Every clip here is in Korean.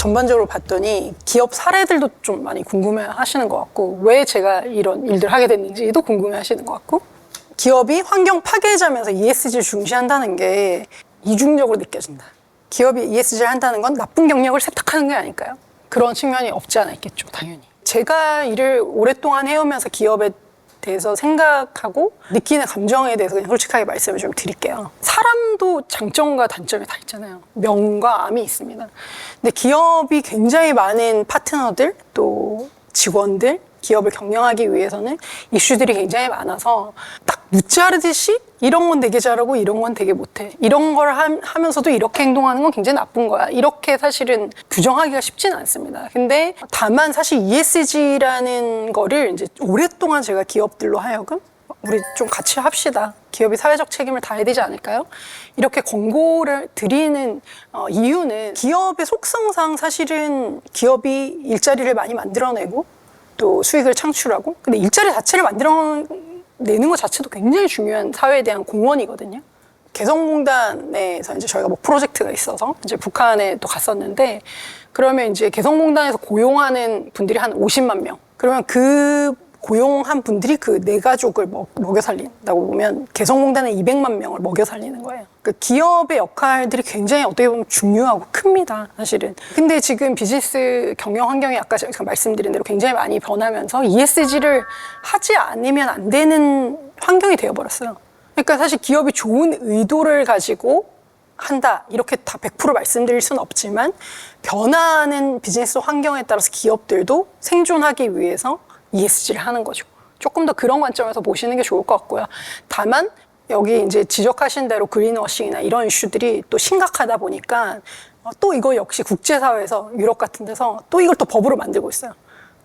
전반적으로 봤더니 기업 사례들도 좀 많이 궁금해 하시는 것 같고, 왜 제가 이런 일들을 하게 됐는지도 궁금해 하시는 것 같고, 기업이 환경 파괴자면서 ESG를 중시한다는 게 이중적으로 느껴진다. 기업이 ESG를 한다는 건 나쁜 경력을 세탁하는 게 아닐까요? 그런 측면이 없지 않아 있겠죠, 당연히. 제가 일을 오랫동안 해오면서 기업에 대해서 생각하고 느끼는 감정에 대해서 그냥 솔직하게 말씀을 좀 드릴게요. 사람도 장점과 단점이 다 있잖아요. 명과 암이 있습니다. 근데 기업이 굉장히 많은 파트너들, 또 직원들, 기업을 경영하기 위해서는 이슈들이 굉장히 많아서 딱 무자르듯이 이런 건 되게 잘하고 이런 건 되게 못해. 이런 걸 하면서도 이렇게 행동하는 건 굉장히 나쁜 거야. 이렇게 사실은 규정하기가 쉽지는 않습니다. 근데 다만 사실 ESG라는 거를 이제 오랫동안 제가 기업들로 하여금 우리 좀 같이 합시다. 기업이 사회적 책임을 다해야 되지 않을까요? 이렇게 권고를 드리는 이유는 기업의 속성상 사실은 기업이 일자리를 많이 만들어내고 또 수익을 창출하고, 근데 일자리 자체를 만들어내는 것 자체도 굉장히 중요한 사회에 대한 공헌이거든요. 개성공단에서 이제 저희가 뭐 프로젝트가 있어서 이제 북한에 또 갔었는데, 그러면 이제 개성공단에서 고용하는 분들이 한 50만 명. 그러면 그 고용한 분들이 그 네 가족을 먹여 살린다고 보면 개성공단은 200만 명을 먹여 살리는 거예요. 그 기업의 역할들이 굉장히 어떻게 보면 중요하고 큽니다, 사실은. 근데 지금 비즈니스 경영 환경이 아까 제가 말씀드린 대로 굉장히 많이 변하면서 ESG를 하지 않으면 안 되는 환경이 되어버렸어요. 그러니까 사실 기업이 좋은 의도를 가지고 한다, 이렇게 다 100% 말씀드릴 수는 없지만 변화하는 비즈니스 환경에 따라서 기업들도 생존하기 위해서 ESG를 하는 거죠. 조금 더 그런 관점에서 보시는 게 좋을 것 같고요. 다만 여기 이제 지적하신 대로 그린워싱이나 이런 이슈들이 또 심각하다 보니까 또 이거 역시 국제사회에서 유럽 같은 데서 또 이걸 또 법으로 만들고 있어요.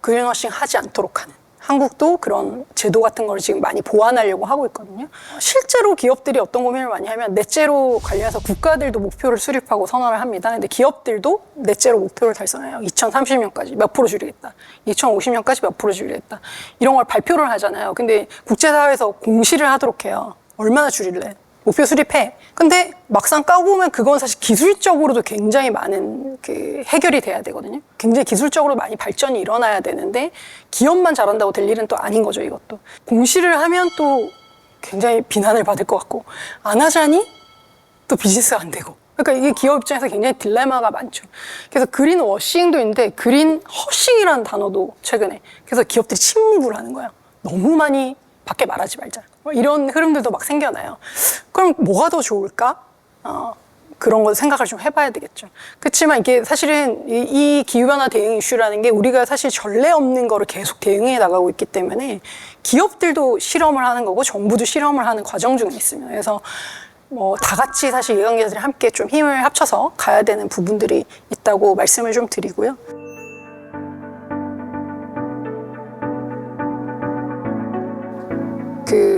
그린워싱 하지 않도록 하는. 한국도 그런 제도 같은 걸 지금 많이 보완하려고 하고 있거든요. 실제로 기업들이 어떤 고민을 많이 하면 넷제로 관련해서 국가들도 목표를 수립하고 선언을 합니다. 근데 기업들도 넷제로 목표를 달성해요. 2030년까지 몇 프로 줄이겠다. 2050년까지 몇 프로 줄이겠다. 이런 걸 발표를 하잖아요. 근데 국제사회에서 공시를 하도록 해요. 얼마나 줄일래? 목표 수립해. 근데 막상 까보면 그건 사실 기술적으로도 굉장히 많은 그 해결이 돼야 되거든요. 굉장히 기술적으로 많이 발전이 일어나야 되는데 기업만 잘한다고 될 일은 또 아닌 거죠, 이것도. 공시를 하면 또 굉장히 비난을 받을 것 같고, 안 하자니 또 비즈니스가 안 되고. 그러니까 이게 기업 입장에서 굉장히 딜레마가 많죠. 그래서 그린 워싱도 있는데 그린 허싱이라는 단어도 최근에. 그래서 기업들이 침묵을 하는 거예요. 너무 많이 밖에 말하지 말자. 이런 흐름들도 막 생겨나요. 그럼 뭐가 더 좋을까? 그런 거 생각을 좀 해봐야 되겠죠. 그렇지만 이게 사실은 이 기후변화 대응 이슈라는 게 우리가 사실 전례 없는 거를 계속 대응해 나가고 있기 때문에 기업들도 실험을 하는 거고 정부도 실험을 하는 과정 중에 있습니다. 그래서 뭐 다 같이 사실 이해관계자들이 함께 좀 힘을 합쳐서 가야 되는 부분들이 있다고 말씀을 좀 드리고요.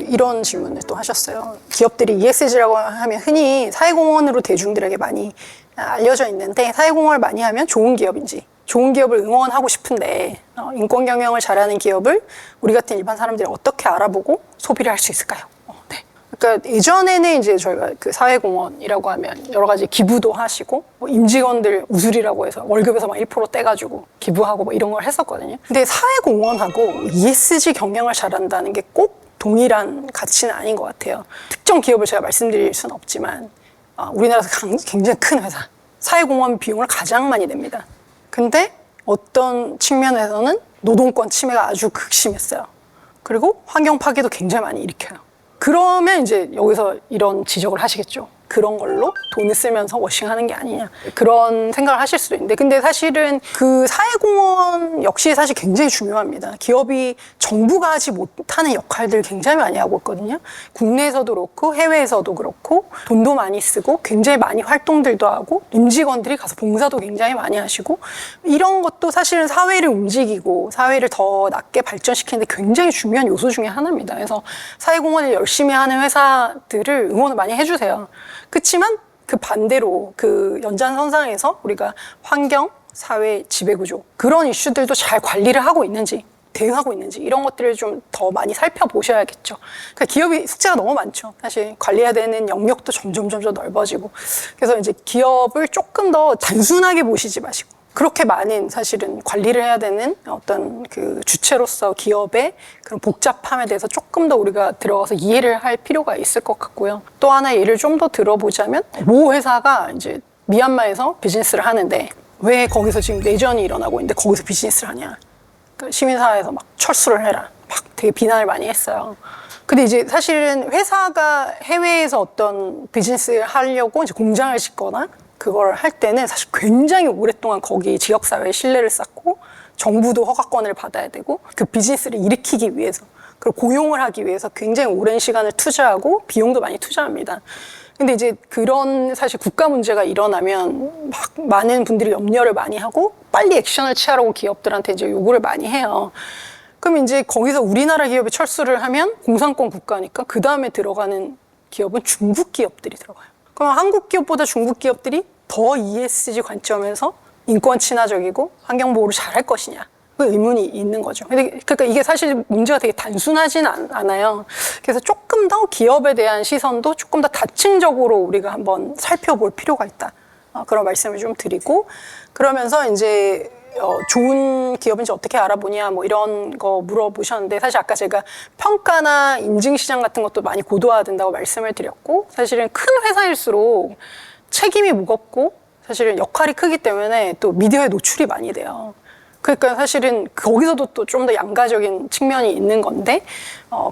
이런 질문을 또 하셨어요. 기업들이 ESG라고 하면 흔히 사회공헌으로 대중들에게 많이 알려져 있는데, 사회공헌을 많이 하면 좋은 기업인지, 좋은 기업을 응원하고 싶은데 인권 경영을 잘하는 기업을 우리 같은 일반 사람들이 어떻게 알아보고 소비를 할 수 있을까요? 네. 그러니까 예전에는 이제 저희가 그 사회공헌이라고 하면 여러 가지 기부도 하시고, 뭐 임직원들 우술이라고 해서 월급에서 막 1% 떼가지고 기부하고 뭐 이런 걸 했었거든요. 근데 사회공헌하고 ESG 경영을 잘한다는 게 꼭 동일한 가치는 아닌 것 같아요. 특정 기업을 제가 말씀드릴 수는 없지만 우리나라에서 굉장히 큰 회사, 사회공헌 비용을 가장 많이 냅니다. 근데 어떤 측면에서는 노동권 침해가 아주 극심했어요. 그리고 환경 파괴도 굉장히 많이 일으켜요. 그러면 이제 여기서 이런 지적을 하시겠죠. 그런 걸로 돈을 쓰면서 워싱하는 게 아니냐, 그런 생각을 하실 수도 있는데, 근데 사실은 그 사회공헌 역시 사실 굉장히 중요합니다. 기업이 정부가 하지 못하는 역할들 굉장히 많이 하고 있거든요. 국내에서도 그렇고 해외에서도 그렇고 돈도 많이 쓰고 굉장히 많이 활동들도 하고 임직원들이 가서 봉사도 굉장히 많이 하시고, 이런 것도 사실은 사회를 움직이고 사회를 더 낮게 발전시키는 데 굉장히 중요한 요소 중에 하나입니다. 그래서 사회공헌을 열심히 하는 회사들을 응원을 많이 해주세요. 그렇지만 그 반대로 그 연장선상에서 우리가 환경, 사회, 지배구조, 그런 이슈들도 잘 관리를 하고 있는지, 대응하고 있는지, 이런 것들을 좀 더 많이 살펴보셔야겠죠. 그러니까 기업이 숙제가 너무 많죠. 사실 관리해야 되는 영역도 점점 넓어지고. 그래서 이제 기업을 조금 더 단순하게 보시지 마시고 그렇게 많은 사실은 관리를 해야 되는 어떤 그 주체로서 기업의 그런 복잡함에 대해서 조금 더 우리가 들어가서 이해를 할 필요가 있을 것 같고요. 또 하나 예를 좀 더 들어보자면 모 회사가 이제 미얀마에서 비즈니스를 하는데 왜 거기서 지금 내전이 일어나고 있는데 거기서 비즈니스를 하냐. 그 시민사회에서 막 철수를 해라. 막 되게 비난을 많이 했어요. 근데 이제 사실은 회사가 해외에서 어떤 비즈니스를 하려고 이제 공장을 짓거나 그걸 할 때는 사실 굉장히 오랫동안 거기 지역사회에 신뢰를 쌓고 정부도 허가권을 받아야 되고 그 비즈니스를 일으키기 위해서 그리고 고용을 하기 위해서 굉장히 오랜 시간을 투자하고 비용도 많이 투자합니다. 근데 이제 그런 사실 국가 문제가 일어나면 막 많은 분들이 염려를 많이 하고 빨리 액션을 취하라고 기업들한테 이제 요구를 많이 해요. 그럼 이제 거기서 우리나라 기업이 철수를 하면 공산권 국가니까 그 다음에 들어가는 기업은 중국 기업들이 들어가요. 그럼 한국 기업보다 중국 기업들이 더 ESG 관점에서 인권 친화적이고 환경 보호를 잘할 것이냐 그 의문이 있는 거죠. 그러니까 이게 사실 문제가 되게 단순하진 않아요. 그래서 조금 더 기업에 대한 시선도 조금 더 다층적으로 우리가 한번 살펴볼 필요가 있다. 그런 말씀을 좀 드리고 그러면서 이제 좋은 기업인지 어떻게 알아보냐 뭐 이런 거 물어보셨는데 사실 아까 제가 평가나 인증 시장 같은 것도 많이 고도화해야 된다고 말씀을 드렸고 사실은 큰 회사일수록 책임이 무겁고 사실은 역할이 크기 때문에 또 미디어에 노출이 많이 돼요. 그러니까 사실은 거기서도 또 좀 더 양가적인 측면이 있는 건데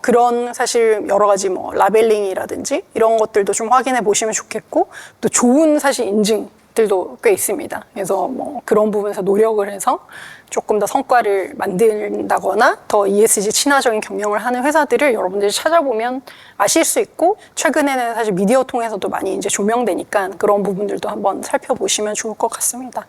그런 사실 여러 가지 뭐 라벨링이라든지 이런 것들도 좀 확인해 보시면 좋겠고 또 좋은 사실 인증들도 꽤 있습니다. 그래서 뭐 그런 부분에서 노력을 해서 조금 더 성과를 만든다거나 더 ESG 친화적인 경영을 하는 회사들을 여러분들이 찾아보면 아실 수 있고 최근에는 사실 미디어 통해서도 많이 이제 조명되니까 그런 부분들도 한번 살펴보시면 좋을 것 같습니다.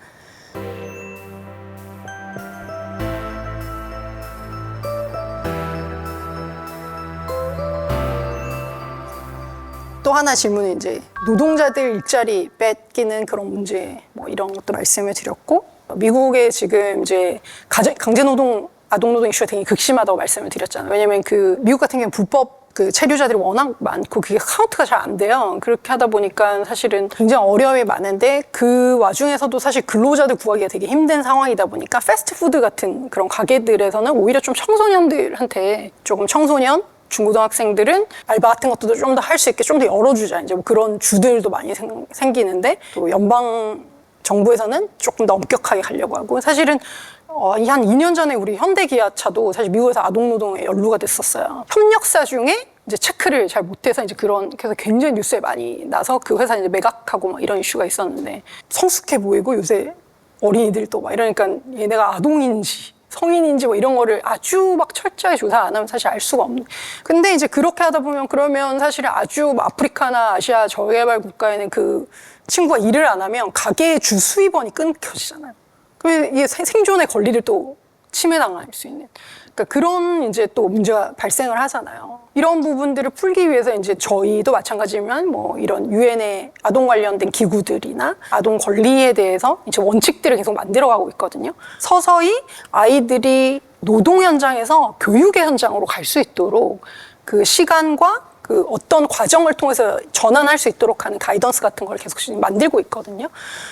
또 하나 질문은 이제 노동자들 일자리 뺏기는 그런 문제 뭐 이런 것도 말씀을 드렸고 미국에 지금 이제 강제노동 아동노동 이슈가 되게 극심하다고 말씀을 드렸잖아요. 왜냐면 그 미국 같은 경우는 불법 그 체류자들이 워낙 많고 그게 카운트가 잘 안 돼요. 그렇게 하다 보니까 사실은 굉장히 어려움이 많은데 그 와중에서도 사실 근로자들 구하기가 되게 힘든 상황이다 보니까 패스트푸드 같은 그런 가게들에서는 오히려 좀 청소년들한테 조금 청소년 중고등학생들은 알바 같은 것도 좀 더 할 수 있게 좀 더 열어주자. 이제 뭐 그런 주들도 많이 생기는데 또 연방 정부에서는 조금 더 엄격하게 가려고 하고 사실은 한 2년 전에 우리 현대기아차도 사실 미국에서 아동노동에 연루가 됐었어요. 협력사 중에 이제 체크를 잘 못해서 이제 그래서 굉장히 뉴스에 많이 나서 그 회사 이제 매각하고 막 이런 이슈가 있었는데 성숙해 보이고 요새 어린이들도 막 이러니까 얘네가 아동인지 성인인지 뭐 이런 거를 아주 막 철저히 조사 안 하면 사실 알 수가 없는. 근데 이제 그렇게 하다 보면 그러면 사실 아주 아프리카나 아시아 저개발 국가에는 그 친구가 일을 안 하면 가게의 주 수입원이 끊겨지잖아요. 그러면 이게 생존의 권리를 또 침해당할 수 있는. 그러니까 그런 이제 또 문제가 발생을 하잖아요. 이런 부분들을 풀기 위해서 이제 저희도 마찬가지지만 뭐 이런 유엔의 아동 관련된 기구들이나 아동 권리에 대해서 이제 원칙들을 계속 만들어가고 있거든요. 서서히 아이들이 노동 현장에서 교육의 현장으로 갈 수 있도록 그 시간과 그 어떤 과정을 통해서 전환할 수 있도록 하는 가이던스 같은 걸 계속 만들고 있거든요.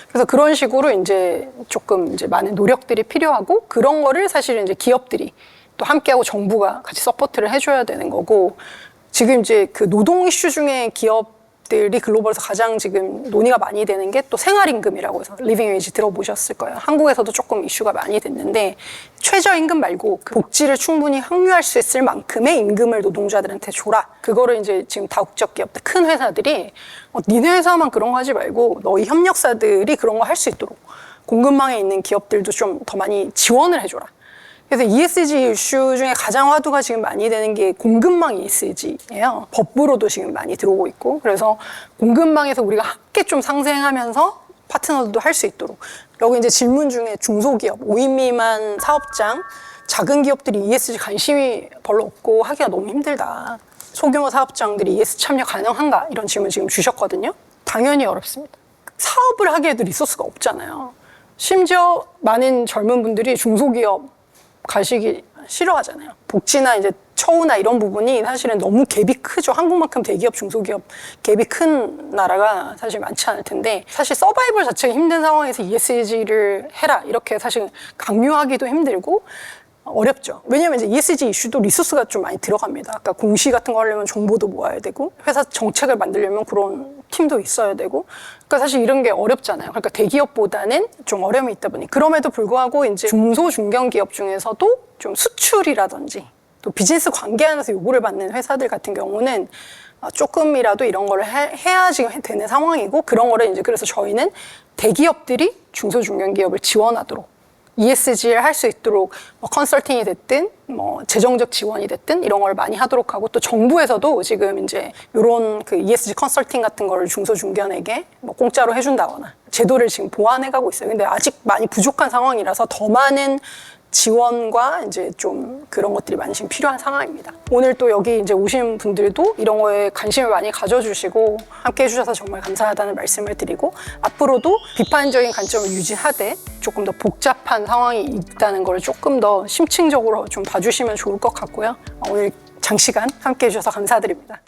그래서 그런 식으로 이제 조금 이제 많은 노력들이 필요하고 그런 거를 사실은 이제 기업들이 또 함께하고 정부가 같이 서포트를 해줘야 되는 거고 지금 이제 그 노동 이슈 중에 기업들이 글로벌에서 가장 지금 논의가 많이 되는 게 또 생활임금이라고 해서 리빙 웨이지 들어보셨을 거예요. 한국에서도 조금 이슈가 많이 됐는데 최저임금 말고 그 복지를 충분히 확률할 수 있을 만큼의 임금을 노동자들한테 줘라. 그거를 이제 지금 다국적 기업들 큰 회사들이 니네 회사만 그런 거 하지 말고 너희 협력사들이 그런 거 할 수 있도록 공급망에 있는 기업들도 좀 더 많이 지원을 해줘라. 그래서 ESG 이슈 중에 가장 화두가 지금 많이 되는 게 공급망 ESG예요. 법으로도 지금 많이 들어오고 있고 그래서 공급망에서 우리가 함께 좀 상생하면서 파트너들도 할 수 있도록 여기 이제 질문 중에 중소기업, 5인 미만 사업장, 작은 기업들이 ESG 관심이 별로 없고 하기가 너무 힘들다. 소규모 사업장들이 ESG 참여 가능한가? 이런 질문 지금 주셨거든요. 당연히 어렵습니다. 사업을 하기에도 리소스가 없잖아요. 심지어 많은 젊은 분들이 중소기업 가시기 싫어하잖아요. 복지나 이제 처우나 이런 부분이 사실은 너무 갭이 크죠. 한국만큼 대기업, 중소기업 갭이 큰 나라가 사실 많지 않을 텐데 사실 서바이벌 자체가 힘든 상황에서 ESG를 해라 이렇게 사실 강요하기도 힘들고 어렵죠. 왜냐하면 이제 ESG 이슈도 리소스가 좀 많이 들어갑니다. 아까 공시 같은 거 하려면 정보도 모아야 되고 회사 정책을 만들려면 그런 팀도 있어야 되고 그러니까 사실 이런 게 어렵잖아요. 그러니까 대기업보다는 좀 어려움이 있다 보니 그럼에도 불구하고 이제 중소 중견기업 중에서도 좀 수출이라든지 또 비즈니스 관계 안에서 요구를 받는 회사들 같은 경우는 조금이라도 이런 거를 해야지 되는 상황이고 그런 거를 이제 그래서 저희는 대기업들이 중소 중견기업을 지원하도록 ESG를 할 수 있도록 컨설팅이 됐든 재정적 지원이 됐든 이런 걸 많이 하도록 하고 또 정부에서도 지금 이제 이런 그 ESG 컨설팅 같은 거를 중소중견에게 공짜로 해준다거나 제도를 지금 보완해가고 있어요. 근데 아직 많이 부족한 상황이라서 더 많은 지원과 이제 좀 그런 것들이 많이 지금 필요한 상황입니다. 오늘 또 여기 이제 오신 분들도 이런 거에 관심을 많이 가져주시고 함께 해주셔서 정말 감사하다는 말씀을 드리고 앞으로도 비판적인 관점을 유지하되 조금 더 복잡한 상황이 있다는 걸 조금 더 심층적으로 좀 봐주시면 좋을 것 같고요. 오늘 장시간 함께 해주셔서 감사드립니다.